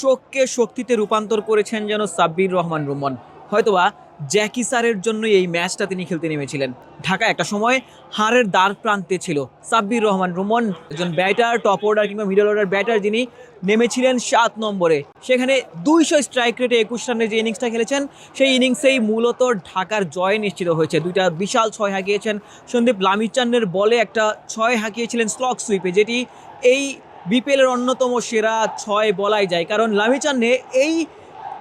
শোককে শক্তিতে রূপান্তর করেছেন যেন সাব্বির রহমান রুমন। হয়তোবা জ্যাকি স্যারের জন্য এই ম্যাচটা তিনি খেলতে নেমেছিলেন। ঢাকা একটা সময় হারের দ্বার প্রান্তে ছিল। সাব্বির রহমান রুমন একজন ব্যাটার, টপ অর্ডার কিংবা মিডল অর্ডার ব্যাটার, যিনি নেমেছিলেন 7 নম্বরে। সেখানে 200 স্ট্রাইক রেটে 21 রানের যে ইনিংসটা খেলেছেন, সেই ইনিংসেই মূলত ঢাকার জয় নিশ্চিত হয়েছে। দুইটা বিশাল ছয় হাঁকিয়েছেন সন্দীপ লামিচান্নের বলে, একটা ছয় হাঁকিয়েছিলেন স্লগ সুইপে, যেটি এই বিপিএলের অন্যতম সেরা ছয় বলাই যায়। কারণ লামিচান্নে এই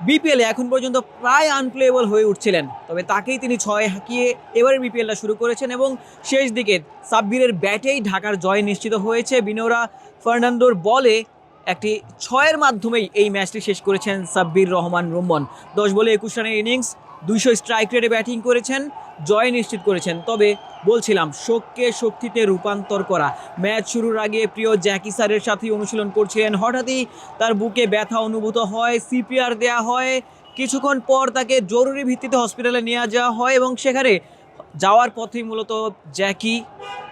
বিপিএলে এখন পর্যন্ত প্রায় আনপ্লেয়েবল হয়ে উঠছিলেন, তবে তাকেই তিনি ছয় হাঁকিয়ে এবারের বিপিএলটা শুরু করেছেন এবং শেষ দিকে সাব্বিরের ব্যাটেই ঢাকার জয় নিশ্চিত হয়েছে। বিনোরা ফার্নান্দোর বলে একটি ছয়ের মাধ্যমেই এই ম্যাচটি শেষ করেছেন সাব্বির রহমান রুম্মন। 10 বলে 21 রানের ইনিংস, 200 স্ট্রাইক রেটে ব্যাটিং করেছেন, জয় নিশ্চিত করেছেন। তবে বলছিলাম, শোককে শক্তিতে রূপান্তর করা। ম্যাচ শুরুর আগে প্রিয় জ্যাকি স্যারের সাথেই অনুশীলন করছিলেন। হঠাৎই তার বুকে ব্যথা অনুভূত হয়, সিপিআর দেয়া হয়। কিছুক্ষণ পর তাকে জরুরি ভিত্তিতে হসপিটালে নিয়ে যাওয়া হয় এবং সেখানে যাওয়ার পথেই মূলত জ্যাকি,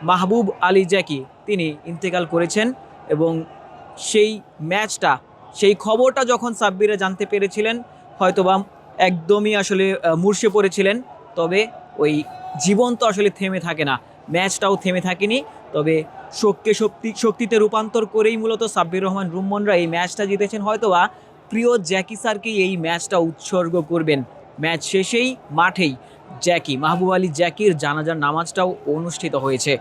মাহবুব আলী জ্যাকি, তিনি ইন্তেকাল করেছেন। এবং সেই ম্যাচটা, সেই খবরটা যখন সাব্বিরে জানতে পেরেছিলেন, হয়তোবা একদমই আসলে মুর্ষে পড়েছিলেন। তবে ওই জীবন তো আসলে থেমে থাকে না, ম্যাচটাও থেমে থাকেনি। তবে শোককে শক্তিতে রূপান্তর করেই মূলত সাব্বির রহমান রুম্মনরা এই ম্যাচটা জিতেছেন। হয়তোবা প্রিয় জ্যাকি স্যারকেই এই ম্যাচটা উৎসর্গ করবেন। ম্যাচ শেষেই মাঠেই জ্যাকি, মাহবুব আলী জ্যাকির জানাজার নামাজটাও অনুষ্ঠিত হয়েছে।